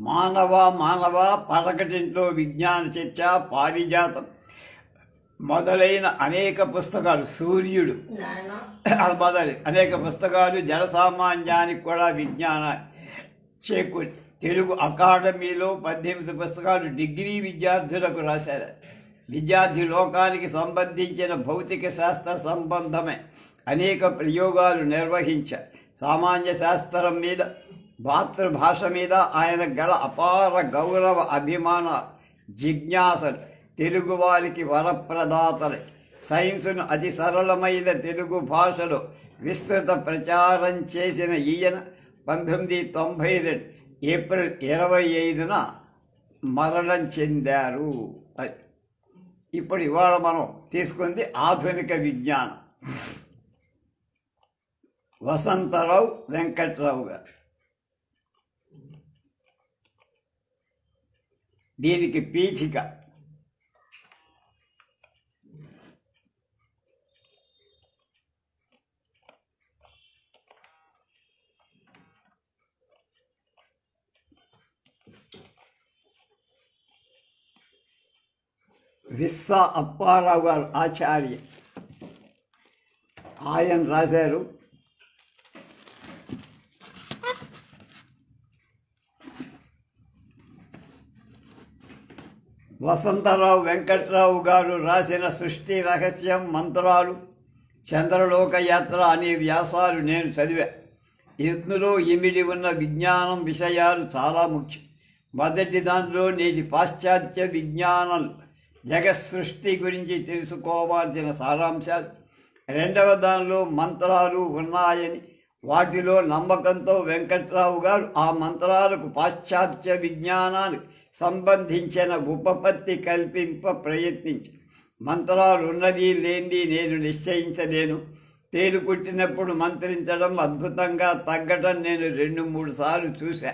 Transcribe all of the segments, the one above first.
మానవ మానవ పలకటింట్లో విజ్ఞాన చర్చ, పారిజాతం మొదలైన అనేక పుస్తకాలు, సూర్యుడు మొదలై అనేక పుస్తకాలు జనసామాన్యానికి కూడా విజ్ఞానాన్ని చేకూర్చి తెలుగు అకాడమీలో 18 పుస్తకాలు డిగ్రీ విద్యార్థులకు రాశారు. విద్యార్థి లోకానికి సంబంధించిన భౌతిక శాస్త్ర సంబంధమే అనేక ప్రయోగాలు నిర్వహించారు. సామాన్య శాస్త్రం మీద, మాతృభాష మీద ఆయన గల అపార గౌరవ అభిమానాలు, జిజ్ఞాసలు తెలుగువారికి వరప్రదాతలే. సైన్సును అతి సరళమైన తెలుగు భాషలో విస్తృత ప్రచారం చేసిన ఈయన 1992 ఏప్రిల్ 25న మరణం చెందారు. ఇప్పుడు ఇవాళ మనం తీసుకుంది ఆధునిక విజ్ఞానం. వసంతరావు వెంకట్రావు గారు. దీనికి పీఠిక విస్సా అప్పారావు గారు ఆచార్య. ఆయన రాశారు, వసంతరావు వెంకట్రావు గారు రాసిన సృష్టి రహస్యం, మంత్రాలు, చంద్రలోక యాత్ర అనే వ్యాసాలు నేను చదివా. ఇందులో ఇమిడి ఉన్న విజ్ఞానం విషయాలు చాలా ముఖ్యం. మొదటి దాంట్లో నేటి పాశ్చాత్య విజ్ఞానం జగత్ సృష్టి గురించి తెలుసుకోవాల్సిన సారాంశాలు, రెండవ దానిలో మంత్రాలు ఉన్నాయని, వాటిలో నమ్మకంతో వెంకట్రావు గారు ఆ మంత్రాలకు పాశ్చాత్య విజ్ఞానానికి సంబంధించిన ఉపపత్తి కల్పింప ప్రయత్నించి, మంత్రాలు ఉన్నది లేనిది నేను నిశ్చయించలేను, తేలు పుట్టినప్పుడు మంత్రించడం అద్భుతంగా తగ్గటం నేను 2-3 సార్లు చూశా.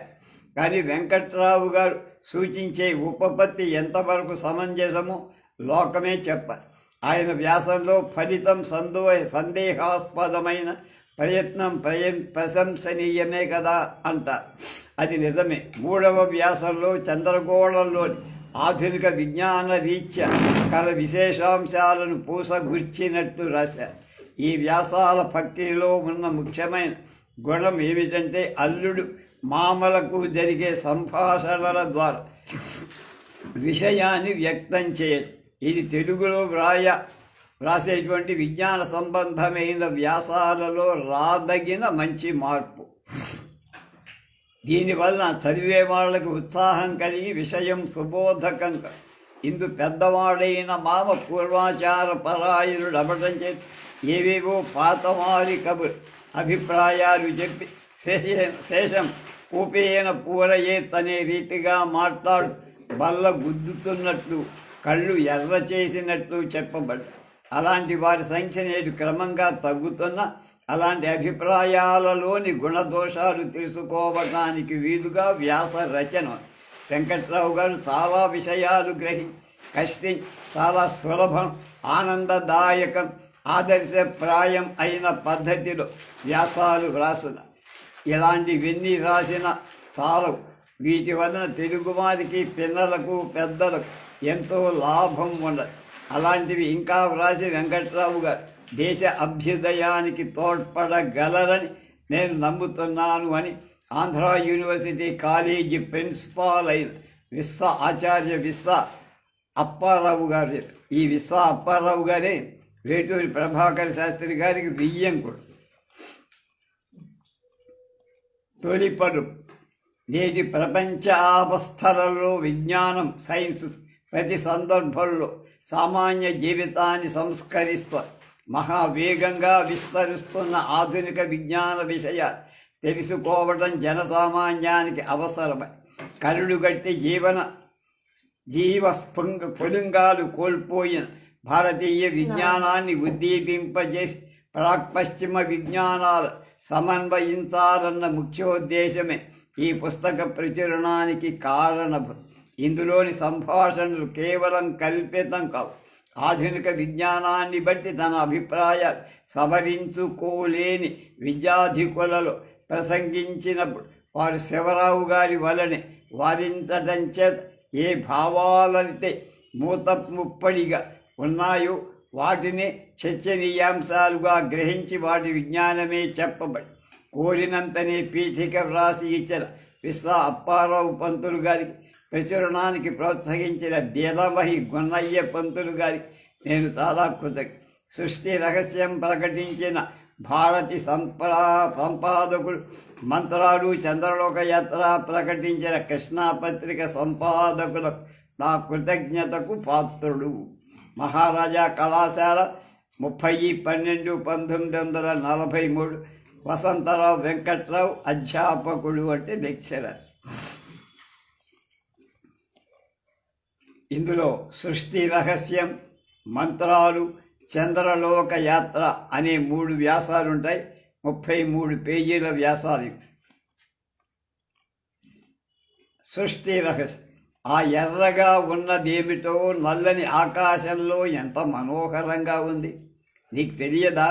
కానీ వెంకట్రావు గారు సూచించే ఉపపత్తి ఎంతవరకు సమంజసమో లోకమే చెప్పారు. ఆయన వ్యాసంలో ఫలితం సందేహాస్పదమైన ప్రయత్నం ప్రశంసనీయమే కదా అంటారు. అది నిజమే. 3వ వ్యాసంలో చంద్రగోళంలోని ఆధునిక విజ్ఞాన రీత్యా కల విశేషాంశాలను పూసగుర్చినట్టు రాశారు. ఈ వ్యాసాల భక్తిలో ఉన్న ముఖ్యమైన గుణం ఏమిటంటే అల్లుడు మామలకు జరిగే సంభాషణల ద్వారా విషయాన్ని వ్యక్తం చేయడం. ఇది తెలుగులో వ్రాసేటువంటి విజ్ఞాన సంబంధమైన వ్యాసాలలో రాదగిన మంచి మార్పు. దీనివల్ల చదివే వాళ్ళకి ఉత్సాహం కలిగి విషయం సుబోధకంగా, ఇందు పెద్దవాడైన మామ పూర్వాచార పరాయణుడు అవ్వటం చేసి ఏవేవో పాతవారి కబురు అభిప్రాయాలు చెప్పి శేషం కూపేన పూరయేతనే రీతిగా మాట్లాడు బల్ల గుద్దుతున్నట్లు, కళ్ళు ఎర్ర చేసినట్లు చెప్పబడ్డ. అలాంటి వారి సంఖ్య నేడు క్రమంగా తగ్గుతున్న, అలాంటి అభిప్రాయాలలోని గుణదోషాలు తెలుసుకోవటానికి వీలుగా వ్యాస రచన. వెంకట్రావు గారు చాలా విషయాలు కష్టించి చాలా సులభం, ఆనందదాయకం, ఆదర్శప్రాయం అయిన పద్ధతిలో వ్యాసాలు వ్రాసిన. ఇలాంటివన్నీ రాసిన చాలవు. వీటి వలన తెలుగువారికి, పిల్లలకు, పెద్దలకు ఎంతో లాభం ఉండదు. అలాంటివి ఇంకా వ్రాసి వెంకట్రావు గారు దేశ అభ్యుదయానికి తోడ్పడగలరని నేను నమ్ముతున్నాను అని ఆంధ్ర యూనివర్సిటీ కాలేజీ ప్రిన్సిపాల్ అయిన ఆచార్య విస్సా అప్పారావు గారు. ఈ విస్సా అప్పారావు గారే వేటూరి ప్రభాకర్ శాస్త్రి గారికి బియ్యంకుడు. తొలిపడు నేటి ప్రపంచ అవస్థలలో విజ్ఞానం, సైన్స్ ప్రతి సందర్భంలో సామాన్య జీవితాన్ని సంస్కరిస్తూ మహావేగంగా విస్తరిస్తున్న ఆధునిక విజ్ఞాన విషయాలు తెలుసుకోవడం జనసామాన్యానికి అవసరమై కరుడుగట్టి జీవ పులింగాలు కోల్పోయిన భారతీయ విజ్ఞానాన్ని ఉద్దీపింపజేసి ప్రాక్పశ్చిమ విజ్ఞానాలు సమన్వయించాలన్న ముఖ్యోద్దేశమే ఈ పుస్తక ప్రచురణానికి కారణం. ఇందులోని సంభాషణలు కేవలం కల్పితం కావు. ఆధునిక విజ్ఞానాన్ని బట్టి తన అభిప్రాయాలు సవరించుకోలేని విద్యాధికులలో ప్రసంగించినప్పుడు వారు శివరావు గారి వలనే వారించడం చేత ఏ భావాలైతే మూత ముప్పడిగా ఉన్నాయో వాటిని చర్చనీయాంశాలుగా గ్రహించి వాటి విజ్ఞానమే చెప్పబడి కోరినంతనే పీఠిక వ్రాసి ఇచ్చిన విశ్వ అప్పారావు పంతులు గారికి ప్రచురణానికి ప్రోత్సహించిన బీదమహి గున్నయ్య పంతులు గారికి నేను చాలా కృతజ్ఞ. సృష్టి రహస్యం ప్రకటించిన భారతి సంపాదకులు, మంత్రాలు చంద్రలోక యాత్ర ప్రకటించిన కృష్ణాపత్రిక సంపాదకులకు నా కృతజ్ఞతకు పాత్రుడు. మహారాజా కళాశాల 30/12/1943 వసంతరావు వెంకట్రావు అధ్యాపకుడు అంటే లెక్చరర్. ఇందులో సృష్టి రహస్యం, మంత్రాలు, చంద్రలోక యాత్ర అనే 3 వ్యాసాలుంటాయి. 33 పేజీల వ్యాసాలు. సృష్టి రహస్యం. ఆ ఎర్రగా ఉన్నదేమిటో నల్లని ఆకాశంలో ఎంత మనోహరంగా ఉంది. నీకు తెలియదా?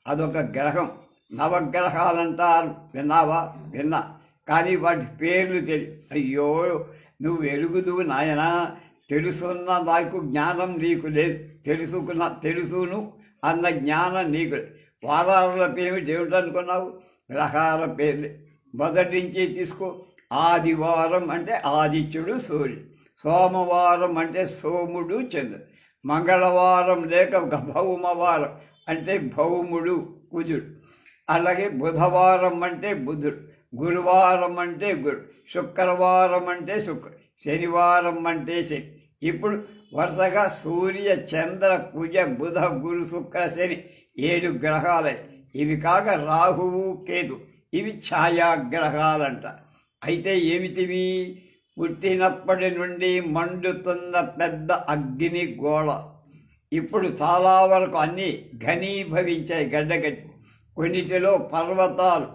అదొక గ్రహం. నవగ్రహాలంటారు, విన్నావా? విన్నా, కానీ వాటి పేర్లు అయ్యో, నువ్వు ఎరుగుదు నాయనా. తెలుసున్న నాకు జ్ఞానం నీకు లేదు, తెలుసును అన్న జ్ఞానం నీకు. వారాల పేమిటి ఏమిటనుకున్నావు? గ్రహాల పేర్లు. మొదటి నుంచి తీసుకో. ఆదివారం అంటే ఆదిత్యుడు సూర్యుడు, సోమవారం అంటే సోముడు చంద్రుడు, మంగళవారం లేక భౌమవారం అంటే భౌముడు కుజుడు, అలాగే బుధవారం అంటే బుధుడు, గురువారం అంటే గురుడు, శుక్రవారం అంటే శుక్రుడు, శనివారం అంటే శని. ఇప్పుడు వరుసగా సూర్య చంద్ర కుజ బుధ గురు శుక్ర శని 7 గ్రహాలే. ఇవి కాక రాహువు కేతు, ఇవి ఛాయాగ్రహాలంట. అయితే ఏమిటివి? పుట్టినప్పటి నుండి మండుతున్న పెద్ద అగ్ని గోళ. ఇప్పుడు చాలా వరకు అన్నీ ఘనీభవించాయి, గడ్డగట్టి. కొన్నిటిలో పర్వతాలు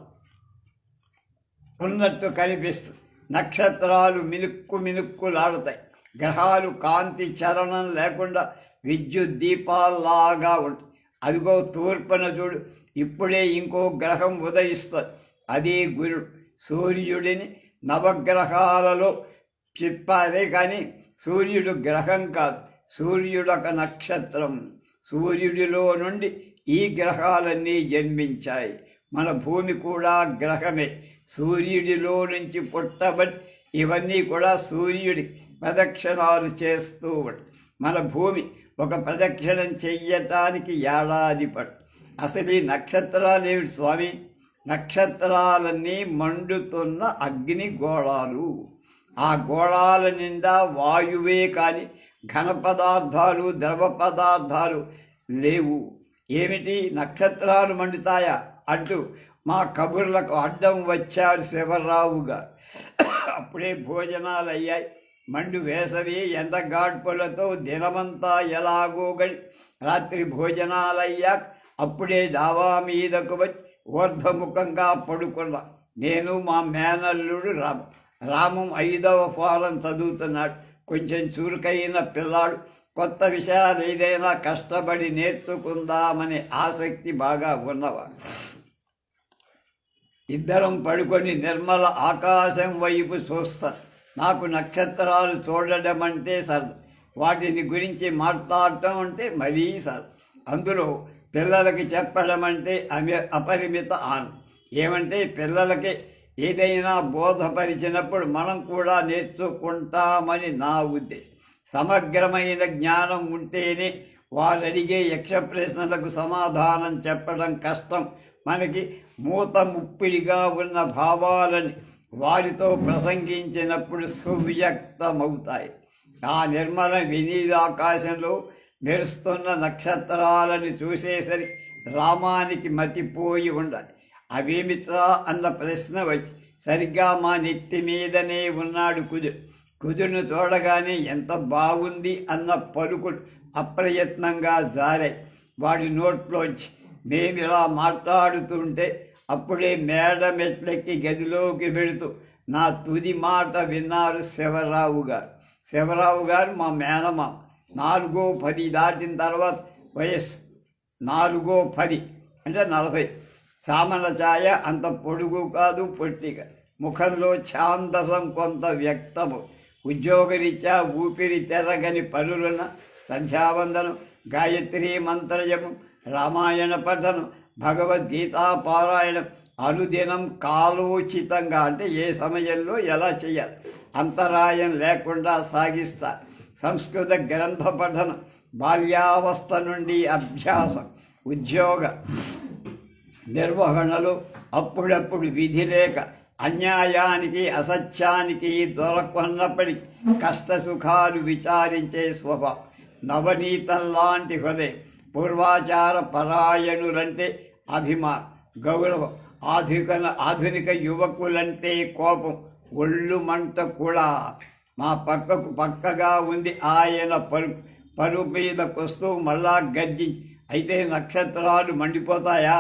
ఉన్నట్టు కనిపిస్తుంది. నక్షత్రాలు మినుక్కులాడుతాయి. గ్రహాలు కాంతి చలనం లేకుండా విద్యుత్ దీపాల్లాగా ఉంటాయి. అదిగో తూర్పున చూడు, ఇప్పుడే ఇంకో గ్రహం ఉదయిస్తుంది. అది గురుడు. సూర్యుడిని నవగ్రహాలలో చెప్పారే కానీ సూర్యుడు గ్రహం కాదు, సూర్యుడు ఒక నక్షత్రం. సూర్యుడిలో నుండి ఈ గ్రహాలన్నీ జన్మించాయి. మన భూమి కూడా గ్రహమే, సూర్యుడిలో నుంచి పుట్టబట్టి ఇవన్నీ కూడా సూర్యుడి ప్రదక్షిణాలు చేస్తూ ఉంటాయి. మన భూమి ఒక ప్రదక్షిణం చెయ్యటానికి ఏడాది పడు. అసలు ఈ నక్షత్రాలు ఏమిటి స్వామి? నక్షత్రాలన్నీ మండుతున్న అగ్ని గోళాలు. ఆ గోళాల నిండా వాయువే కాని ఘన పదార్థాలు, ద్రవ పదార్థాలు లేవు. ఏమిటి? నక్షత్రాలు మండుతాయా అంటూ మా కబుర్లకు అడ్డం వచ్చారు శివరావు గారు. అప్పుడే భోజనాలు అయ్యాయి. మండు వేసవి ఎండగాడ్పులతో దినమంతా ఎలాగో గడి రాత్రి భోజనాలయ్యాక అప్పుడే డాబా మీదకు వచ్చి ఊర్ధముఖంగా పడుకున్నా. నేను మా మేనల్లుడు రామం 5వ ఫారం చదువుతున్నాడు. కొంచెం చురుకైన పిల్లాడు. కొత్త విషయాలు ఏదైనా కష్టపడి నేర్చుకుందామనే ఆసక్తి బాగా ఉన్నవాడు. ఇద్దరం పడుకొని నిర్మల ఆకాశం వైపు చూస్తాం. నాకు నక్షత్రాలు చూడడం అంటే సరదా, వాటిని గురించి మాట్లాడటం అంటే మరీ సరదా. అందులో పిల్లలకి చెప్పడం అంటే అపరిమిత ఆనందం. ఏమంటే పిల్లలకి ఏదైనా బోధపరిచినప్పుడు మనం కూడా నేర్చుకుంటామని నా ఉద్దేశం. సమగ్రమైన జ్ఞానం ఉంటేనే వారు అడిగే యక్ష ప్రశ్నలకు సమాధానం చెప్పడం కష్టం. మనకి మూత ముప్పిడిగా ఉన్న భావాలని వారితో ప్రసంగించినప్పుడు సువ్యక్తమవుతాయి. ఆ నిర్మల వినీలాకాశంలో మెరుస్తున్న నక్షత్రాలను చూసేసరికి రామానికి మతిపోయి ఉండాలి. అవేమిట్రా అన్న ప్రశ్న వచ్చి సరిగ్గా మా నెత్తి మీదనే ఉన్నాడు కుజుడు. కుజును చూడగానే ఎంత బాగుంది అన్న పలుకులు అప్రయత్నంగా జారాయి వాడి నోట్లోంచి. మేమిలా మాట్లాడుతుంటే అప్పుడే మేడ మెట్లెక్కి గదిలోకి వెళుతూ నా తుది మాట విన్నారు శివరావు గారు. శివరావు గారు మా మేనమామ. 4:10 దాటిన తర్వాత వయస్సు. 4:10 అంటే 40. సామన ఛాయ అంత పొడుగు కాదు, పొట్టిగా. ముఖంలో ఛాందసం కొంత వ్యక్తము. ఉద్యోగరీత్యా ఊపిరి తెరగని పనులున్న సంధ్యావందనం, గాయత్రీ మంత్రజము, రామాయణ పఠనం, భగవద్గీతా పారాయణం అనుదినం కాలోచితంగా, అంటే ఏ సమయంలో ఎలా చేయాలి, అంతరాయం లేకుండా సాగిస్తా. సంస్కృత గ్రంథ పఠనం, బాల్యావస్థ నుండి అభ్యాసం, ఉద్యోగ నిర్వహణలో అప్పుడప్పుడు విధి లేక అన్యాయానికి అసత్యానికి దొరకన్నప్పటికీ కష్టసుఖాలు విచారించే స్వభావం, నవనీతం లాంటి హృదయం, పూర్వాచార పరాయణులంటే అభిమానం, గౌరవం, ఆధునిక యువకులంటే కోపం, ఒళ్ళు మంట కూడా. మా పక్కగా ఉంది ఆయన పరుపు మీదకొస్తూ మళ్ళా గర్జించి, అయితే నక్షత్రాలు మండిపోతాయా,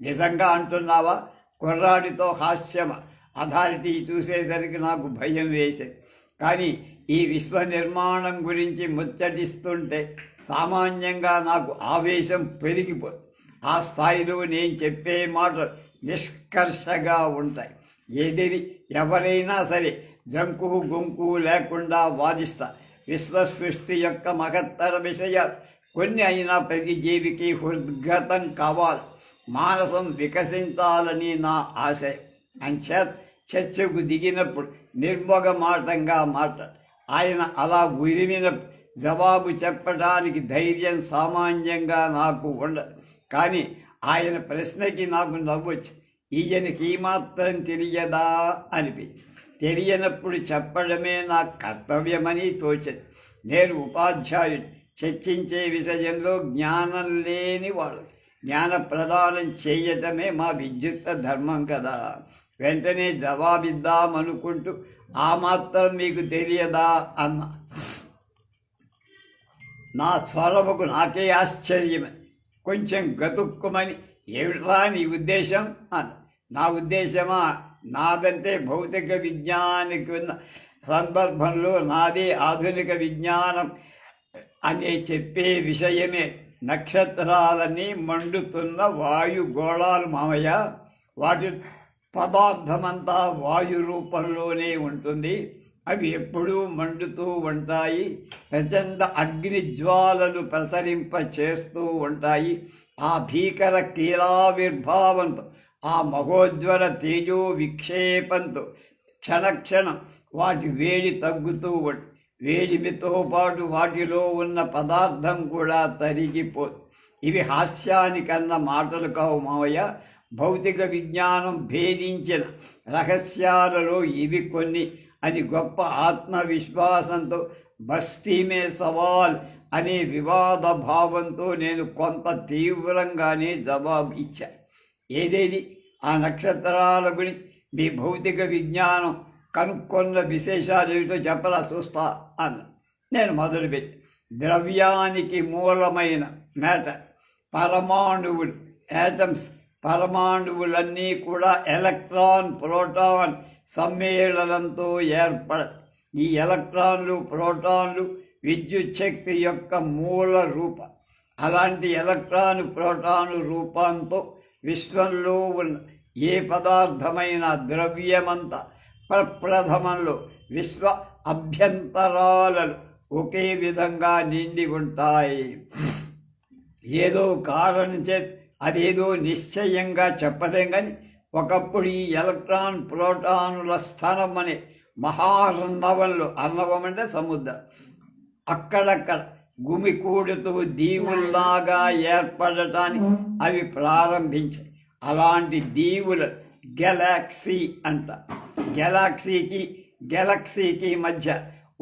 నిజంగా అంటున్నావా? కుర్రాడితో హాస్యమ. అథారిటీ చూసేసరికి నాకు భయం వేసేది. కానీ ఈ విశ్వ నిర్మాణం గురించి ముచ్చటిస్తుంటే సామాన్యంగా నాకు ఆవేశం పెరిగిపోతుంది. ఆ స్థాయిలో నేను చెప్పే మాటలు నిష్కర్షగా ఉంటాయి. ఎవరైనా సరే జంకు గుంకు లేకుండా వాదిస్తా. విశ్వ సృష్టి యొక్క మహత్తర విషయాలు కొన్ని అయినా ప్రతి జీవికి హృద్గతం కావాలి, మానసం వికసించాలని నా ఆశయం. అంచేత చర్చకు దిగినప్పుడు నిర్మోగమాటంగా మాట్లాడు. ఆయన అలా ఉరిమినప్పుడు జవాబు చెప్పడానికి ధైర్యం సామాన్యంగా నాకు ఉండదు. కానీ ఆయన ప్రశ్నకి నాకు నవ్వొచ్చు. ఈయనకి మాత్రం తెలియదా అనిపించి, తెలియనప్పుడు చెప్పడమే నా కర్తవ్యమని తోచదు. నేను ఉపాధ్యాయుడు, చర్చించే విషయంలో జ్ఞానం లేని వాళ్ళు జ్ఞాన ప్రదానం చేయటమే మా విద్యుత్ ధర్మం కదా. వెంటనే జవాబిద్దామనుకుంటూ, ఆ మాత్రం మీకు తెలియదా అన్న. నా స్వరముకు నాకే ఆశ్చర్యమే. కొంచెం గతుక్కుమని, ఏమిట్రా నీ ఉద్దేశం అన్న. నా ఉద్దేశమా? నాదంటే భౌతిక విజ్ఞానికి ఉన్న సందర్భంలో నాదే ఆధునిక విజ్ఞానం అనే చెప్పే విషయమే. నక్షత్రాలని మండుతున్న వాయుగోళాలు మామయ్య. వాటి పదార్థమంతా వాయు రూపంలోనే ఉంటుంది. అవి ఎప్పుడూ మండుతూ ఉంటాయి. ప్రచండ అగ్ని జ్వాలలు ప్రసరింప చేస్తూ ఉంటాయి. ఆ భీకర కీలావిర్భావంతో, ఆ మహోజ్వల తేజో విక్షేపంతో క్షణక్షణం వాటి వేడి తగ్గుతూ ఉంటుంది. వేడిమితో పాటు వాటిలో ఉన్న పదార్థం కూడా తరిగిపోదు. ఇవి హాస్యానికన్న మాటలు కావు మావయ్య. భౌతిక విజ్ఞానం భేదించిన రహస్యాలలో ఇవి కొన్ని అని గొప్ప ఆత్మవిశ్వాసంతో బస్తీమే సవాల్ అనే వివాద భావంతో నేను కొంత తీవ్రంగానే జవాబు ఇచ్చా. ఏదేది ఆ నక్షత్రాల గురించి మీ భౌతిక విజ్ఞానం కనుక్కున్న విశేషాలు ఏమిటో చెప్పరా చూస్తా అన్న. నేను మొదలుపెట్టి, ద్రవ్యానికి మూలమైన మ్యాటర్ పరమాణువులు, యాటమ్స్. పరమాణువులన్నీ కూడా ఎలక్ట్రాన్ ప్రోటాన్ సమ్మేళనంతో ఏర్పడ. ఈ ఎలక్ట్రాన్లు ప్రోటాన్లు విద్యుత్ శక్తి యొక్క మూల రూపం. అలాంటి ఎలక్ట్రాన్ ప్రోటాను రూపంతో విశ్వంలో ఉన్న ఏ పదార్థమైన ద్రవ్యమంతా ప్రప్రథమంలో విశ్వ అభ్యంతరాలలో ఒకే విధంగా నిండి ఉంటాయి. ఏదో కారణం చేత అదేదో నిశ్చయంగా చెప్పలేం, కానీ ఒకప్పుడు ఈ ఎలక్ట్రాన్ ప్రోటానుల స్థానం అనే మహార్ణవంలో, అర్ణవం అంటే సముద్రం, అక్కడక్కడ గుమికూడుతూ దీవుల్లాగా ఏర్పడటానికి అవి ప్రారంభించాయి. అలాంటి దీవుల గెలాక్సీ అంట. గెలాక్సీకి మధ్య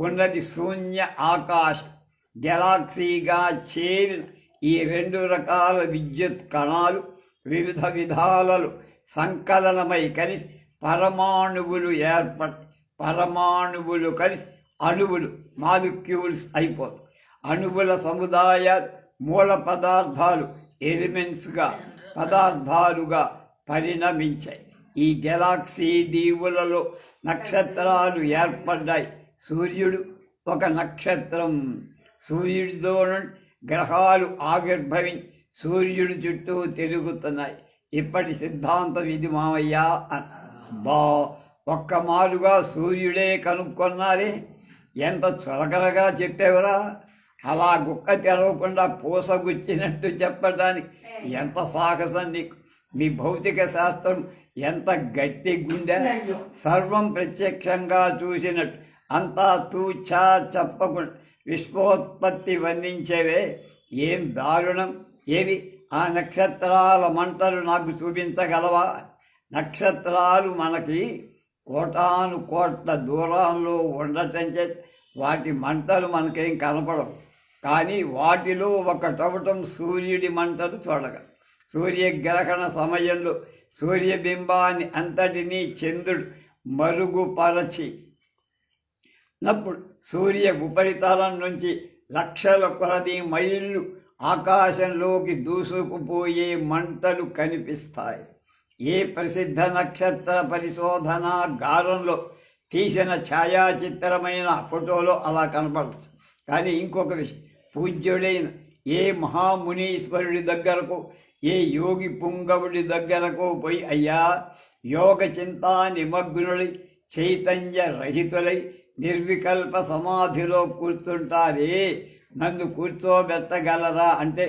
ఉన్నది శూన్య ఆకాశం. గెలాక్సీగా చేరిన ఈ రెండు రకాల విద్యుత్ కణాలు వివిధ విధాలలో సంకలనమై కలిసి పరమాణువులు ఏర్పడతాయి. పరమాణువులు కలిసి అణువులు, మాలిక్యూల్స్ అయిపోతాయి. అణువుల సముదాయాలు మూల పదార్థాలు, ఎలిమెంట్స్గా, పదార్థాలుగా పరిణమించాయి. ఈ గెలాక్సీ దీవులలో నక్షత్రాలు ఏర్పడ్డాయి. సూర్యుడు ఒక నక్షత్రం. సూర్యుడితో గ్రహాలు ఆవిర్భవించి సూర్యుడి చుట్టూ తిరుగుతున్నాయి. ఇప్పటి సిద్ధాంతం ఇది మావయ్య. బా ఒక్క మారుగా సూర్యుడే కనుక్కున్నారే, ఎంత చులకనగా చెప్పేవరా, అలా గుక్క తెరవకుండా పూసగుచ్చినట్టు చెప్పడానికి ఎంత సాహసం నీకు. మీ భౌతిక శాస్త్రం ఎంత గట్టి గుండె, సర్వం ప్రత్యక్షంగా చూసినట్టు అంతా తూచా చెప్పకుండా విశ్వోత్పత్తి వర్ణించేవే, ఏం దారుణం. ఏవి ఆ నక్షత్రాల మంటలు నాకు చూపించగలవా? నక్షత్రాలు మనకి కోటాను కోట్ల దూరంలో ఉండటం చేత వాటి మంటలు మనకేం కనపడవు, కానీ వాటిలో ఒకటవటం సూర్యుడి మంటలు చూడగ. సూర్యగ్రహణ సమయంలో సూర్యబింబాన్ని అంతటినీ చంద్రుడు మరుగుపరచినప్పుడు సూర్య ఉపరితలం నుంచి లక్షల కొలది మైళ్ళు ఆకాశంలోకి దూసుకుపోయే మంటలు కనిపిస్తాయి. ఏ ప్రసిద్ధ నక్షత్ర పరిశోధనా గారంలో తీసిన ఛాయాచిత్రమైన ఫోటోలో అలా కనపడచ్చు. కానీ ఇంకొక విషయం, పూజ్యుడైన ఏ మహామునీశ్వరుడి దగ్గరకు, ఏ యోగి పుంగవుడి దగ్గరకు పోయి, అయ్యా యోగ చింతా నిమగ్నులై చైతన్య రహితులై నిర్వికల్ప సమాధిలో కూర్చుంటారే, నన్ను కూర్చోబెట్టగలరా అంటే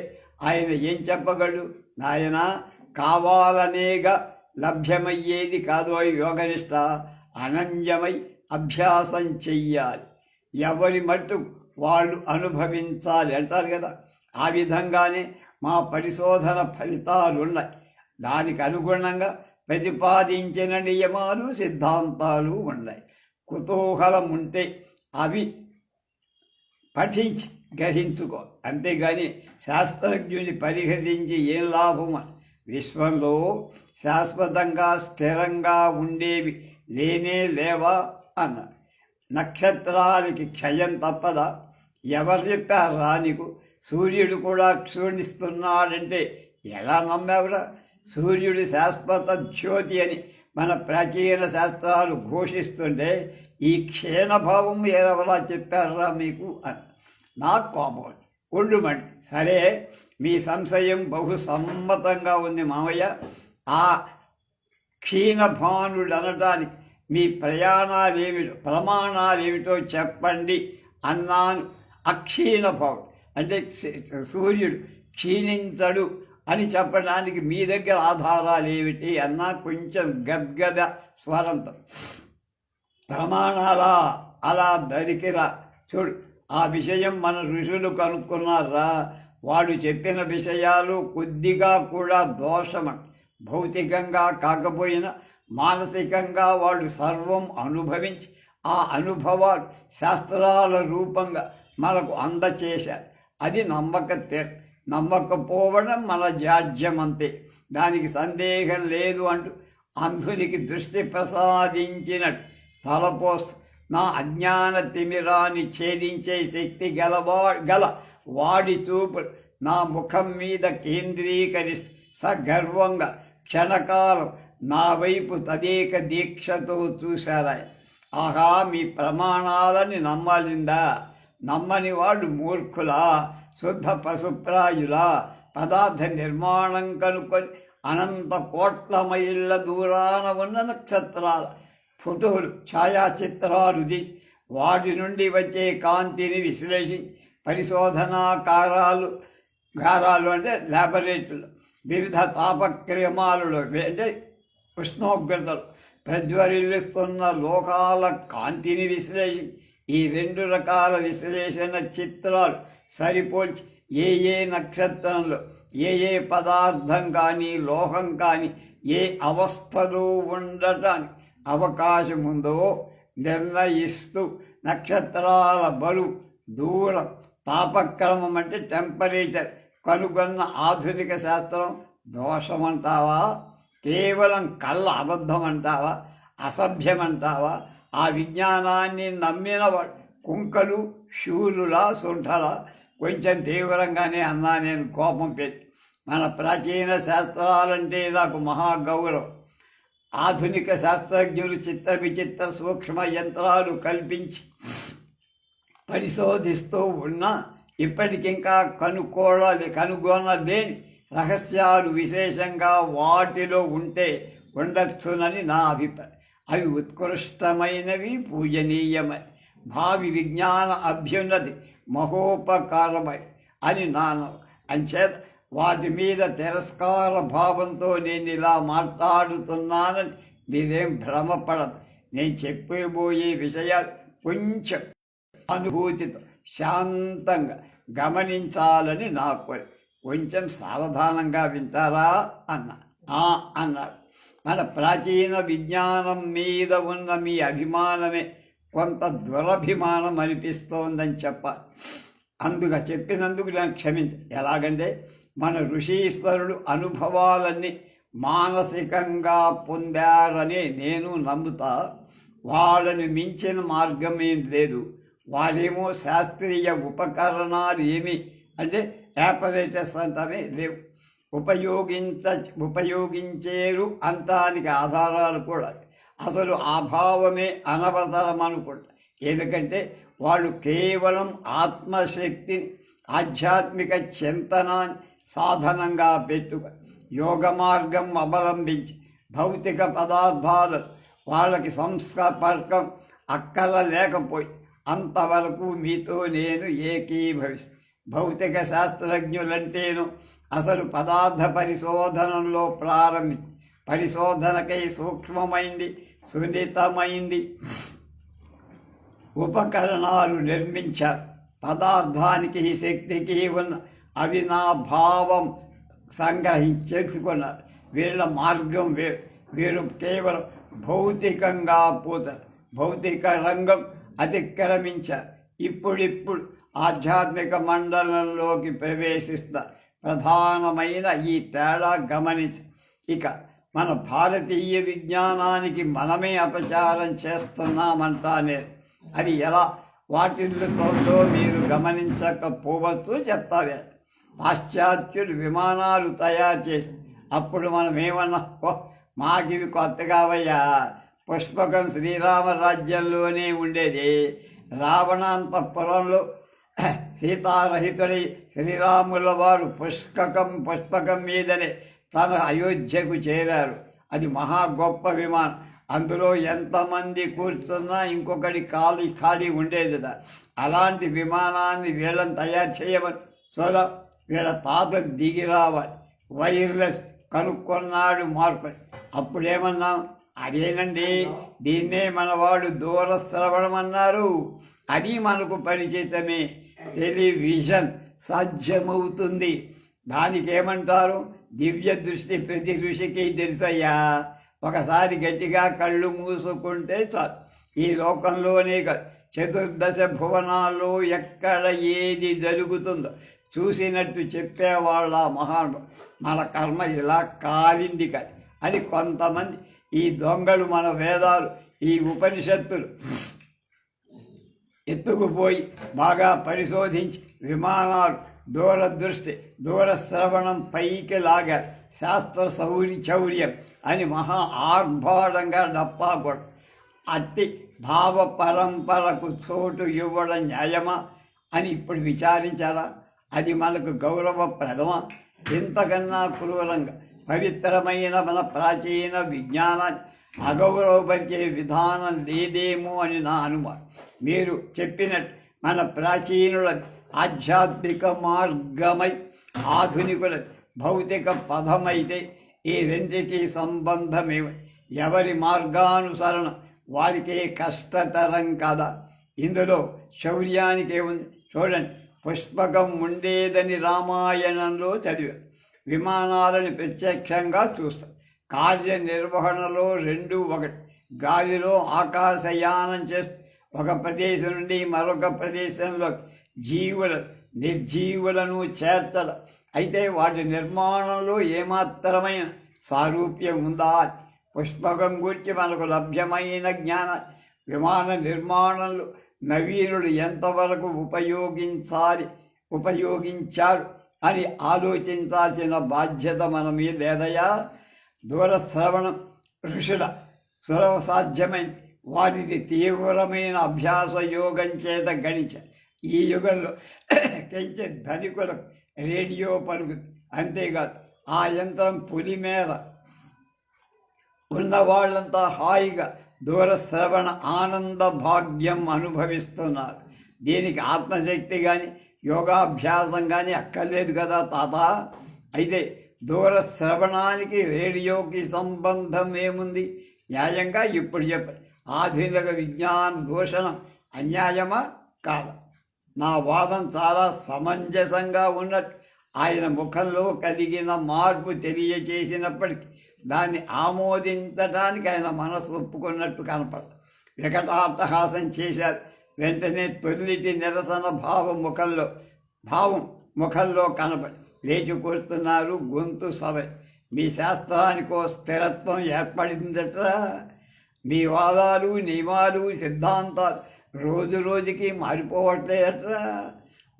ఆయన ఏం చెప్పగలడు? నాయన, కావాలనేగా లభ్యమయ్యేది కాదు యోగనిష్ట, అనంజమై అభ్యాసం చెయ్యాలి, ఎవరి మట్టు వాళ్ళు అనుభవించాలి అంటారు కదా. ఆ విధంగానే మా పరిశోధన ఫలితాలున్నాయి. దానికి అనుగుణంగా ప్రతిపాదించిన నియమాలు సిద్ధాంతాలు ఉన్నాయి. కుతూహలం ఉంటే అవి పఠించి గ్రహించుకో, అంతేగాని శాస్త్రజ్ఞుని పరిహసించి ఏం లాభం. విశ్వంలో శాశ్వతంగా స్థిరంగా ఉండేవి లేనే లేవా అన్న. నక్షత్రాలకి క్షయం తప్పదా? ఎవరు చెప్పారా నీకు? సూర్యుడు కూడా క్షీణిస్తున్నాడంటే ఎలా నమ్మావురా? సూర్యుడి శాశ్వత జ్యోతి అని మన ప్రాచీన శాస్త్రాలు ఘోషిస్తుంటే ఈ క్షీణభావం ఎవరా చెప్పారా మీకు అని నాకు కోపం ఒళ్ళుమండి. సరే, మీ సంశయం బహు సమ్మతంగా ఉంది మామయ్య. ఆ క్షీణభానుడు అనటానికి మీ ప్రమాణాలేమిటో చెప్పండి అన్నాను. అక్షీణభావుడు అంటే సూర్యుడు క్షీణించడు అని చెప్పడానికి మీ దగ్గర ఆధారాలు ఏమిటి అన్నా కొంచెం గద్గద స్వరంతో. ప్రమాణాలా? అలా దరికిరా చూడు. ఆ విషయం మన ఋషులు కనుక్కున్నారా? వాడు చెప్పిన విషయాలు కొద్దిగా కూడా దోషమని, భౌతికంగా కాకపోయినా మానసికంగా వాళ్ళు సర్వం అనుభవించి ఆ అనుభవాలు శాస్త్రాల రూపంగా మనకు అందచేశారు. అది నమ్మకపోవడం మన జాడ్యం అంతే, దానికి సందేహం లేదు అంటూ అంధునికి దృష్టి ప్రసాదించినట్టు తలపోస్తూ నా అజ్ఞాన తిమిరాన్ని ఛేదించే శక్తి గల వాడి చూపు నా ముఖం మీద కేంద్రీకరిస్తూ సగర్వంగా క్షణకాలం నా వైపు తదేక దీక్షతో చూశారా. ఆహా, మీ ప్రమాణాలని నమ్మాలిందా? నమ్మని వాడు మూర్ఖులా, శుద్ధ పశుప్రాయులా? పదార్థ నిర్మాణం కనుక్కొని అనంత కోట్ల మైళ్ళ దూరాన ఉన్న నక్షత్రాల ఫోటోలు, ఛాయాచిత్రాలు తీసి వాటి నుండి వచ్చే కాంతిని విశ్లేషించి పరిశోధనాకారాలు అంటే ల్యాబొరేటరీలో వివిధ తాపక్రమాలలో అంటే ఉష్ణోగ్రతలు ప్రజ్వరిల్లుస్తున్న లోకాల కాంతిని విశ్లేషించి ఈ రెండు రకాల విశ్లేషణ చిత్రాలు సరిపోల్చి ఏ నక్షత్రంలో ఏ పదార్థం కానీ లోహం కానీ ఏ అవస్థలో ఉండటానికి అవకాశం ఉందో నిర్ణయిస్తూ నక్షత్రాల బరువు, దూరం, తాపక్రమం అంటే టెంపరేచర్ కనుగొన్న ఆధునిక శాస్త్రం దోషమంటావా? కేవలం కళ్ళ అబద్ధం అంటావా? అసభ్యమంటావా? ఆ విజ్ఞానాన్ని నమ్మిన కుంకలు శూరులా సొంఠలా? కొంచెం తీవ్రంగానే అన్నా నేను, కోపం పెట్టి. మన ప్రాచీన శాస్త్రాలంటే నాకు మహాగౌరవం. ఆధునిక శాస్త్రజ్ఞులు చిత్ర విచిత్ర సూక్ష్మ యంత్రాలు కల్పించి పరిశోధిస్తూ ఉన్నా ఇప్పటికింకా కనుగొనలేని రహస్యాలు విశేషంగా వాటిలో ఉండొచ్చునని నా అభిప్రాయం. అవి ఉత్కృష్టమైనవి, పూజనీయమై, భావి విజ్ఞాన అభ్యున్నతి మహోపకారమై అని నాన్న. అంచేత వాటి మీద తిరస్కార భావంతో నేను ఇలా మాట్లాడుతున్నానని మీరేం భ్రమపడదు. నేను చెప్పబోయే విషయాలు కొంచెం అనుభూతితో శాంతంగా గమనించాలని నా కోరిక. కొంచెం సావధానంగా వింటారా అన్నారు. మన ప్రాచీన విజ్ఞానం మీద ఉన్న మీ అభిమానమే కొంత దురభిమానం అనిపిస్తోందని చెప్పాలి. చెప్పినందుకు నేను క్షమించు. ఎలాగంటే మన ఋషీశ్వరుడు అనుభవాలన్నీ మానసికంగా పొందారని నేను నమ్ముతా. వాళ్ళని మించిన మార్గం ఏం లేదు. వాళ్ళేమో శాస్త్రీయ ఉపకరణాలు ఏమి అంటే ఆపరేటర్స్ అంటారే లేవు, ఉపయోగించేరు అంటానికి ఆధారాలు కూడా అసలు అభావమే అనవసరం అనుకుంటా. ఎందుకంటే వాళ్ళు కేవలం ఆత్మశక్తిని ఆధ్యాత్మిక చింతనాన్ని సాధనంగా పెట్టుకొని యోగ మార్గం అవలంబించి భౌతిక పదార్థాలు వాళ్ళకి సంస్పర్కం అక్కర లేకపోయి అంతవరకు మీతో నేను ఏకీభవిస్తాను. భౌతిక శాస్త్రజ్ఞులంటేను అసలు పదార్థ పరిశోధనలో ప్రారంభించి పరిశోధనకై సూక్ష్మమైంది, సున్నితమైంది ఉపకరణాలు నిర్మించారు. పదార్థానికి శక్తికి ఉన్న అవినాభావం చేసుకున్నారు. వీళ్ళ మార్గం వేరు. వీరు కేవలం భౌతికంగా పోతారు, భౌతిక రంగం అతిక్రమించారు. ఇప్పుడిప్పుడు ఆధ్యాత్మిక మండలంలోకి ప్రవేశిస్తారు. ప్రధానమైన ఈ తేడా గమనించి ఇక మన భారతీయ విజ్ఞానానికి మనమే అపచారం చేస్తున్నామంటానే. అది ఎలా వాటిల్లుతోందో మీరు గమనించకపోవచ్చు చెప్తావే. పాశ్చాత్యులు విమానాలు తయారు చేసి అప్పుడు మనం ఏమన్నా మాకివి కొత్తగావయ్యా, పుష్పకం శ్రీరామరాజ్యంలోనే ఉండేది. రావణాంతపురంలో సీతారహితుడై శ్రీరాముల వారు పుష్పకం మీదనే తన అయోధ్యకు చేరారు. అది మహా గొప్ప విమానం. అందులో ఎంతమంది కూర్చున్నా ఇంకొకటి ఖాళీ ఉండేది. అలాంటి విమానాన్ని వీళ్ళని తయారు చేయమని చూద్దాం. వీళ్ళ తాతలు దిగి రావాలి. వైర్లెస్ కనుక్కున్నాడు మార్పు. అప్పుడేమన్నాం, అదేనండి దీన్నే మనవాడు దూరశ్రవణం అన్నారు. అది మనకు పరిచితమే. టెలివిజన్ సాధ్యమవుతుంది. దానికి ఏమంటారు, దివ్య దృష్టి ప్రతి ఋషికి తెలుసయ్యా. ఒకసారి గట్టిగా కళ్ళు మూసుకుంటే చాలు. ఈ లోకంలోనే చతుర్దశ భువనాల్లో ఎక్కడ ఏది జరుగుతుందో చూసినట్టు చెప్పేవాళ్ళ మహానుభావుడు. మన కర్మ ఇలా కాలింది అని కొంతమంది ఈ దొంగలు మన వేదాలు, ఈ ఉపనిషత్తులు ఎత్తుకుపోయి బాగా పరిశోధించి విమానాలు, దూరదృష్టి, దూరశ్రవణం పైకి లాగారు. శాస్త్ర చౌర్యం అని మహా ఆర్భాటంగా డప్పాకొడు. అట్టి భావ పరంపరకు చోటు ఇవ్వడం న్యాయమా అని ఇప్పుడు విచారించారా? అది మనకు గౌరవప్రదమా? ఇంతకన్నా క్రూరంగా పవిత్రమైన మన ప్రాచీన విజ్ఞానాన్ని అగౌరవపరిచే విధానం లేదేమో అని నా అనుమానం. మీరు చెప్పినట్టు మన ప్రాచీనుల ఆధ్యాత్మిక మార్గమై ఆధునికుల భౌతిక పదమైతే ఈ రెండికి సంబంధమేమి? ఎవరి మార్గానుసరణ వారికే కష్టతరం కదా. ఇందులో శౌర్యానికే ఉంది. చూడండి, పుష్పకం ఉండేదని రామాయణంలో చదివారు. విమానాలను ప్రత్యక్షంగా చూస్తాం. కార్యనిర్వహణలో రెండు ఒకటి. గాలిలో ఆకాశయానం చేస్తూ ఒక ప్రదేశం నుండి మరొక ప్రదేశంలో నిర్జీవులను చేర్చడం. అయితే వాటి నిర్మాణంలో ఏమాత్రమైన సారూప్యం ఉందా? పుష్పకం గురించి మనకు లభ్యమైన జ్ఞానం విమాన నిర్మాణంలో నవీనులు ఎంతవరకు ఉపయోగించారు అని ఆలోచించాల్సిన బాధ్యత మన మీద లేదయా. దూరశ్రవణం ఋషుల సులభసాధ్యమైన వారిది తీవ్రమైన అభ్యాస యోగం చేత గణించారు. ఈ యుగంలో పెంచే ధనికులకు రేడియో పలుకుతుంది. అంతేకాదు ఆ యంత్రం పులి మీద ఉన్న వాళ్ళంతా హాయిగా దూరశ్రవణ ఆనంద భాగ్యం అనుభవిస్తున్నారు. దీనికి ఆత్మశక్తి కానీ యోగాభ్యాసం కానీ అక్కర్లేదు కదా తాత. అయితే దూరశ్రవణానికి రేడియోకి సంబంధం ఏముంది? న్యాయంగా ఇప్పుడు చెప్పండి. ఆధునిక విజ్ఞాన దూషణం అన్యాయమా కాదా? నా వాదం చాలా సమంజసంగా ఉన్నట్టు ఆయన ముఖంలో కలిగిన మార్పు తెలియచేసినప్పటికీ దాన్ని ఆమోదించడానికి ఆయన మనసు ఒప్పుకున్నట్టు కనపడదు. వికటాట్టహాసం చేశారు. వెంటనే తొలిటి నిరసన భావం ముఖంలో కనపడి లేచి కూర్చున్నారు. గొంతు సవై. మీ శాస్త్రానికో స్థిరత్వం ఏర్పడిందట్రా. మీ వాదాలు నియమాలు సిద్ధాంతాలు రోజు రోజుకి మారిపోవట్లేదట్రా.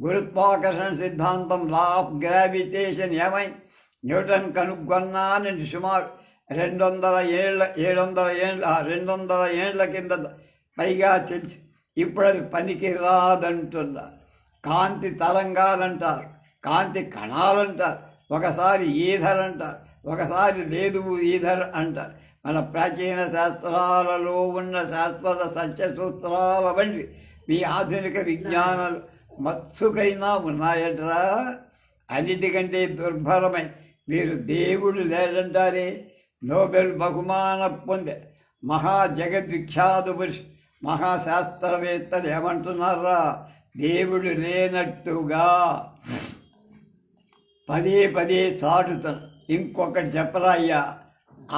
గురుత్వాకర్షణ సిద్ధాంతం లా ఆఫ్ గ్రావిటేషన్ ఏమై న్యూటన్ కనుగొన్నానని సుమారు 200 ఏళ్ల కింద పైగా తెలిసి ఇప్పుడు అది పనికి రాదంటున్నారు. కాంతి తరంగాలంటారు, కాంతి కణాలంటారు, ఒకసారి ఈధర్ అంటారు, ఒకసారి లేదు ఈధర్ అంటారు. మన ప్రాచీన శాస్త్రాలలో ఉన్న శాశ్వత సత్య సూత్రాల వంటి మీ ఆధునిక విజ్ఞానాలు మత్సుకైనా ఉన్నాయట్రా. అన్నిటికంటే దుర్భరమై మీరు దేవుడు లేదంటారే. నోబెల్ బహుమానం పొందే జగద్విఖ్యాత పురుషు మహాశాస్త్రవేత్తలు ఏమంటున్నారా? దేవుడు లేనట్టుగా పదే చాటుతాను. ఇంకొకటి చెప్పరా అయ్యా.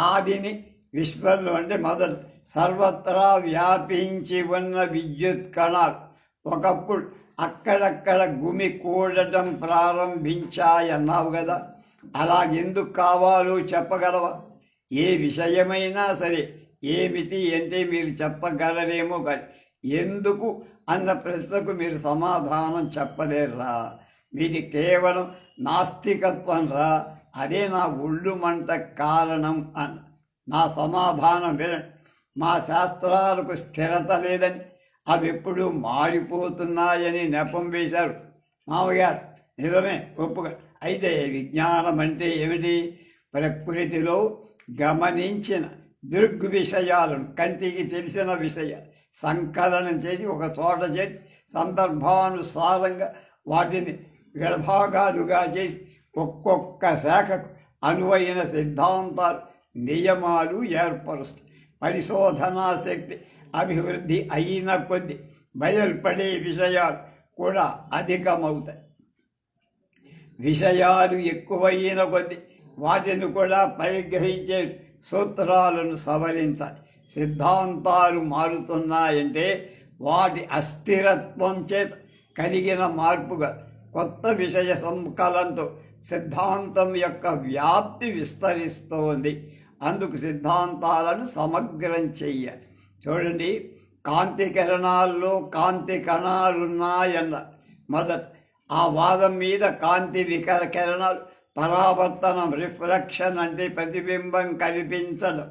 ఆదిని విశ్వంలో అంటే మొదలు సర్వత్రా వ్యాపించి ఉన్న విద్యుత్ కణాలు ఒకప్పుడు అక్కడక్కడ గుమి కూడటం ప్రారంభించాయన్నావు కదా. అలాగెందుకు కావాలో చెప్పగలవా? ఏ విషయమైనా సరే ఏమిటి అంటే మీరు చెప్పగలరేమో కానీ ఎందుకు అన్న ప్రశ్నకు మీరు సమాధానం చెప్పలేరురా. మీది కేవలం నాస్తికత్వం రా. అదే నా ఒళ్ళు మంట కారణం అన్న. నా సమాధానం వినండి. మా శాస్త్రాలకు స్థిరత లేదని, అవి ఎప్పుడూ మారిపోతున్నాయని నెపం వేశారు మామగారు. నిజమే, ఒప్పుగా. అయితే విజ్ఞానం అంటే ఏమిటి? ప్రకృతిలో గమనించిన దృగ్విషయాలను, కంటికి తెలిసిన విషయాలు సంకలనం చేసి ఒక చోట చేసి సందర్భానుసారంగా వాటిని విభాగాలుగా చేసి ఒక్కొక్క శాఖకు అనువైన సిద్ధాంతాలు నియమాలు ఏర్పరుస్తాయి. పరిశోధనా శక్తి అభివృద్ధి అయిన కొద్దీ బయల్పడే విషయాలు కూడా అధికమవుతాయి. విషయాలు ఎక్కువైన కొద్దీ వాటిని కూడా పరిగ్రహించే సూత్రాలను సవరించాలి. సిద్ధాంతాలు మారుతున్నాయంటే వాటి అస్థిరత్వం చేత కలిగిన మార్పుగా కొత్త విషయ సంకలంతో సిద్ధాంతం యొక్క వ్యాప్తి విస్తరిస్తోంది. అందుకు సిద్ధాంతాలను సమగ్రం చెయ్యాలి. చూడండి, కాంతి కిరణాల్లో కాంతి కణాలున్నాయన్న మొదట ఆ వాదం మీద కాంతి వికర కిరణాలు పరావర్తనం, రిఫ్లెక్షన్ అంటే ప్రతిబింబం కనిపించడం,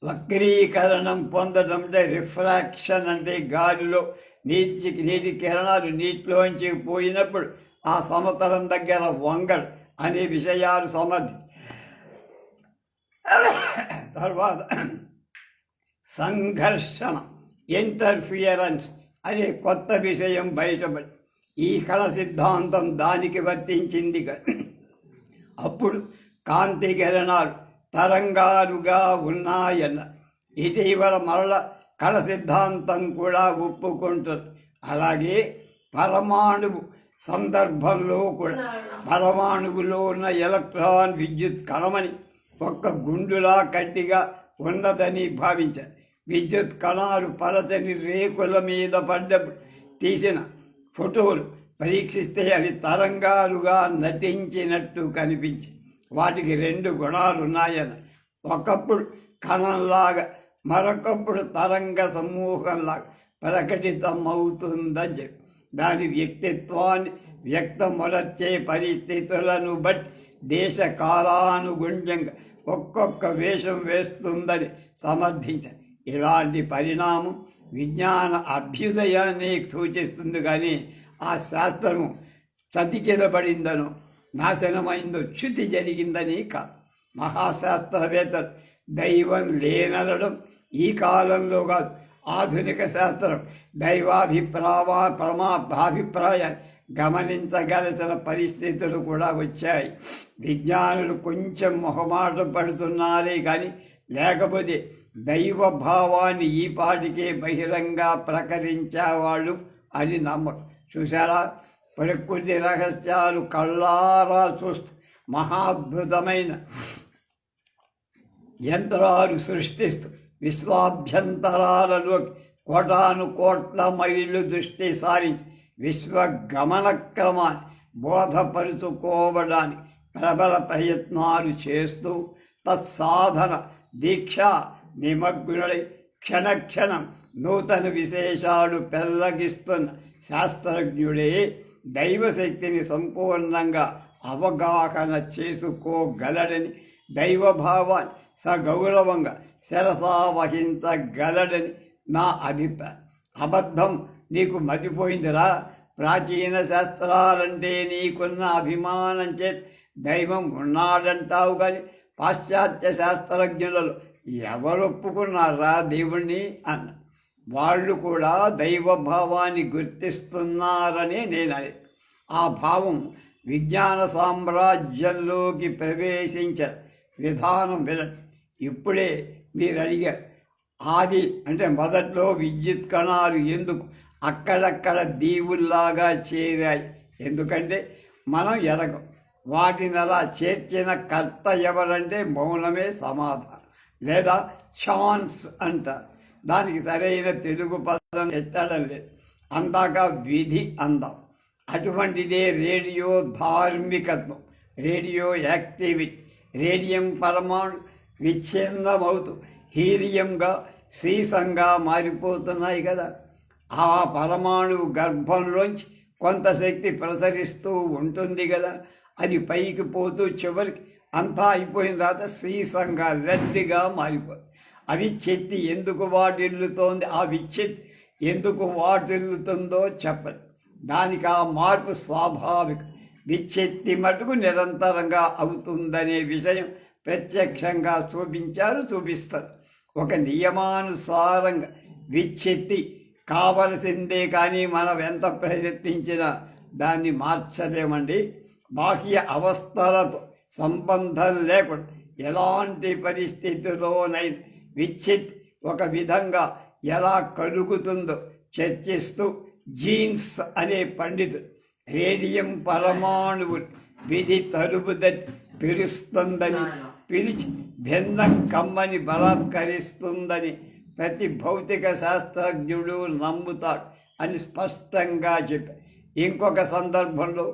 వక్రీకరణం పొందడం అంటే రిఫ్రాక్షన్ అంటే గాలిలో నీటి కిరణాలు నీటిలోంచి పోయినప్పుడు ఆ సమతలం దగ్గర వంగడం అనే విషయాలు సమర్థి. తర్వాత సంఘర్షణ, ఇంటర్ఫియరెన్స్ అనే కొత్త విషయం బయటపడి ఈ కళ సిద్ధాంతం దానికి వర్తించింది. అప్పుడు కాంతి కిరణాలు తరంగాలుగా ఉన్నాయన్న. ఇటీవల మరల కళ సిద్ధాంతం కూడా ఒప్పుకుంటుంది. అలాగే పరమాణువు సందర్భంలో కూడా పరమాణువులో ఉన్న ఎలక్ట్రాన్ విద్యుత్ కణమని ఒక్క గుండులా కట్టిగా ఉన్నదని భావించారు. విద్యుత్ కణాలు పలచని రేకుల మీద పడ్డప్పుడు తీసిన ఫోటోలు పరీక్షిస్తే అవి తరంగాలుగా నటించినట్టు కనిపించి వాటికి 2 గుణాలు ఉన్నాయని. ఒకప్పుడు కణంలాగా, మరొకప్పుడు తరంగ సమూహంలాగా ప్రకటితమవుతుందని చెప్పి దాని వ్యక్తిత్వాన్ని వ్యక్తమొలర్చే పరిస్థితులను బట్టి దేశ కాలానుగుణ్యంగా ఒక్కొక్క వేషం వేస్తుందని సమర్థించారు. ఇలాంటి పరిణామం విజ్ఞాన అభ్యుదయాన్ని సూచిస్తుంది. కానీ ఆ శాస్త్రము చతికిలబడిందనో నాశనమైందో చ్యుతి జరిగిందని కాదు. మహాశాస్త్రవేత్తలు దైవం లేననడం ఈ కాలంలో కాదు, ఆధునిక శాస్త్రం దైవాభిప్రాయాన్ని గమనించగలసిన పరిస్థితులు కూడా వచ్చాయి. విజ్ఞానులు కొంచెం మొహమాట పడుతున్నారే కానీ లేకపోతే దైవభావాన్ని ఈ పాటికే బహిరంగ ప్రకటించేవాళ్ళు అని నమ్మకం. చూసారా, ప్రకృతి రహస్యాలు కళ్ళారా చూస్తూ మహాద్భుతమైన యంత్రాలు సృష్టిస్తూ విశ్వాభ్యంతరాలలో కోటాను కోట్ల మైళ్ళు దృష్టి సారించి విశ్వగమన క్రమాన్ని బోధపరుచుకోవడానికి ప్రబల ప్రయత్నాలు చేస్తూ తత్సాధన దీక్ష నిమగ్నుడై క్షణక్షణం నూతన విశేషాలు పెల్లగిస్తున్న శాస్త్రజ్ఞుడే దైవశక్తిని సంపూర్ణంగా అవగాహన చేసుకోగలడని, దైవభావాన్ని సగౌరవంగా శిరసావహించగలడని నా అభిప్రాయం. అబద్ధం నీకు మతిపోయిందిరా. ప్రాచీన శాస్త్రాలంటే నీకున్న అభిమానం చేత దైవం ఉన్నాడంటావు కానీ పాశ్చాత్య శాస్త్రజ్ఞులలో ఎవరు ఒప్పుకున్నారా దేవుణ్ణి అన్న. వాళ్ళు కూడా దైవభావాన్ని గుర్తిస్తున్నారని నేను ఆ భావం విజ్ఞాన సామ్రాజ్యంలోకి ప్రవేశించే విధానం వినండి. ఇప్పుడే మీరు అడిగారు, ఆది అంటే మొదట్లో విద్యుత్ కణాలు ఎందుకు అక్కడక్కడ దీవుల్లాగా చేరాయి? ఎందుకంటే మనం ఎరగం. వాటిని అలా చేర్చిన కర్త ఎవరంటే మౌనమే సమాధానం, లేదా ఛాన్స్ అంటారు. దానికి సరైన తెలుగు పదం ఎత్తడం లేదు. అందాక విధి అందాం. అటువంటిదే రేడియో ధార్మికత్వం, రేడియో యాక్టివిటీ. రేడియం పరమాణు విచ్ఛిన్నమవుతూ హీలియంగా సీసంగా మారిపోతున్నాయి కదా. ఆ పరమాణువు గర్భంలోంచి కొంత శక్తి ప్రసరిస్తూ ఉంటుంది కదా. అది పైకి పోతూ చివరికి అంతా అయిపోయిన తర్వాత సీసంగా రెడ్డిగా మారిపోతుంది. అవిచ్ఛెత్తి ఎందుకు వాటిల్లుతోంది, ఆ విచ్ఛెత్తి ఎందుకు వాటిల్లుతుందో చెప్పదు. దానికి ఆ మార్పు స్వాభావికం. విచ్ఛెత్తి మటుకు నిరంతరంగా అవుతుందనే విషయం ప్రత్యక్షంగా చూపిస్తారు. ఒక నియమానుసారంగా విచ్ఛెత్తి కావలసిందే కానీ మనం ఎంత ప్రయత్నించినా దాన్ని మార్చలేమండి. బాహ్య అవస్థలతో సంబంధం లేకుండా ఎలాంటి పరిస్థితిలోనైనా విచ్ఛిత్ ఒక విధంగా ఎలా కలుగుతుందో చర్చిస్తూ జీన్స్ అనే పండితుడు రేడియం పరమాణువు విధి తలుపుదట్టి పిలుస్తుందని, పిలిచి భిన్నం కమ్మని బలాత్కరిస్తుందని ప్రతి భౌతిక శాస్త్రజ్ఞుడు నమ్ముతాడు అని స్పష్టంగా చెప్పారు. ఇంకొక సందర్భంలో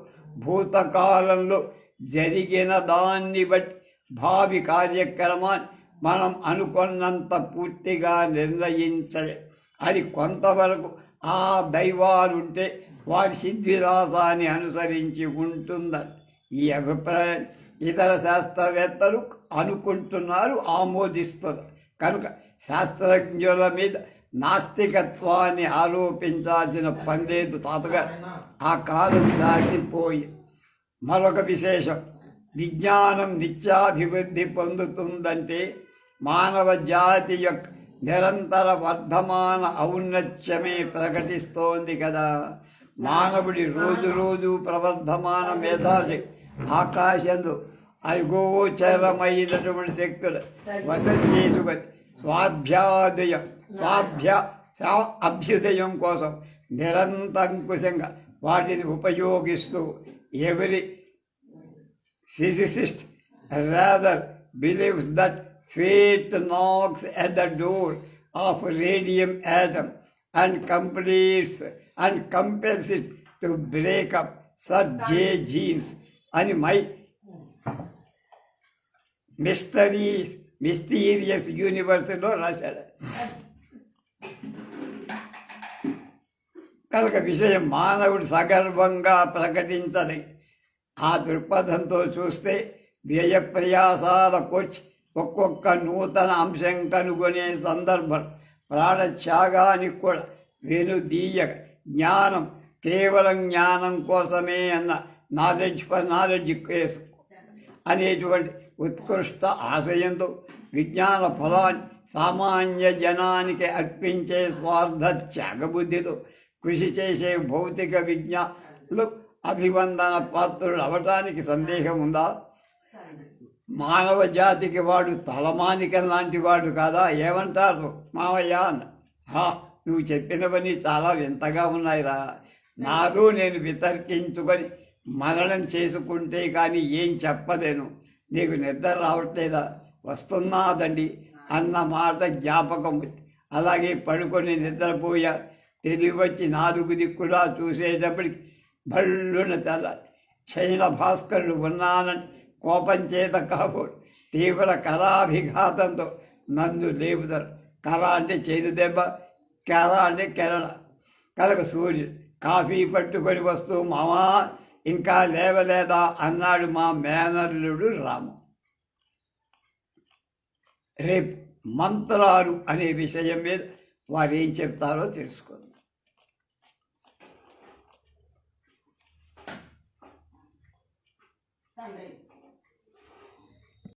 భూతకాలంలో జరిగిన దాన్ని బట్టి భావి కార్యక్రమాన్ని మనం అనుకున్నంత పూర్తిగా నిర్ణయించలే. అది కొంతవరకు ఆ దైవాలుంటే వారి సిద్ధిరాసాన్ని అనుసరించి ఉంటుందని ఈ అభిప్రాయం ఇతర శాస్త్రవేత్తలు అనుకుంటున్నారు, ఆమోదిస్తున్నారు. కనుక శాస్త్రజ్ఞుల మీద నాస్తికత్వాన్ని ఆరోపించాల్సిన పని లేదు తాతగా. ఆ కాలం దాటిపోయి మరొక విశేషం, విజ్ఞానం నిత్యాభివృద్ధి పొందుతుందంటే మానవ జాతి యొక్క నిరంతర వర్ధమాన ఔన్నత్యమే ప్రకటిస్తోంది కదా. మానవుడి రోజు రోజు ప్రవర్ధమాన మేధాశక్తి ఆకాశంలో అగోచరమైనటువంటి శక్తులు వశం చేసుకొని అభ్యుదయం కోసం నిరంతరంకుశంగా వాటిని ఉపయోగిస్తూ ఎవరి physicist rather believes that fate knocks at the door of radium atom and compels it to break up such gay genes. And my mysterious universe లో రాశాడు. కనుక విషయం మానవుడు సగర్వంగా ప్రకటించని ఆ దృక్పథంతో చూస్తే వ్యయ ప్రయాసాలకొచ్చి ఒక్కొక్క నూతన అంశం కనుగొనే సందర్భం ప్రాణత్యాగానికి కూడా వెనుదీయక జ్ఞానం కేవలం జ్ఞానం కోసమే అన్న నాలెడ్జ్ ఫర్ నాలెడ్జ్ కేసు అనేటువంటి ఉత్కృష్ట ఆశయంతో విజ్ఞాన ఫలాన్ని సామాన్య జనానికి అర్పించే స్వార్థ త్యాగబుద్ధితో కృషి చేసే భౌతిక విజ్ఞానులు అభివందన పాత్రులు అవటానికి సందేహం ఉందా? మానవ జాతికి వాడు తలమానికం లాంటి వాడు కాదా? ఏమంటారు మావయ్య? నువ్వు చెప్పినవన్నీ చాలా వింతగా ఉన్నాయిరా. నాలో నేను వితర్కించుకొని మననం చేసుకుంటే కానీ ఏం చెప్పలేను. నీకు నిద్ర రావట్లేదా? వస్తున్నాదండి అన్న మాట జ్ఞాపకం. అలాగే పడుకొని నిద్రపోయా. తెలివి వచ్చి 4 దిక్కులా చూసేటప్పటికి భళ్ళున తెల్ల చైన భాస్కరుడు ఉన్నానని కోపం చేత కాబోడు తీవ్ర కరాభిఘాతంతో నన్ను లేపుతారు. కర అంటే చేదు దెబ్బ, కెర అంటే కెరళ. కనుక సూర్యుడు కాఫీ పట్టుకొని వస్తూ మామా ఇంకా లేవలేదా అన్నాడు మా మేనల్లుడు రాము. రేపు మంత్రాలు అనే విషయం మీద వారు ఏం చెప్తారో తెలుసుకుందాం. También.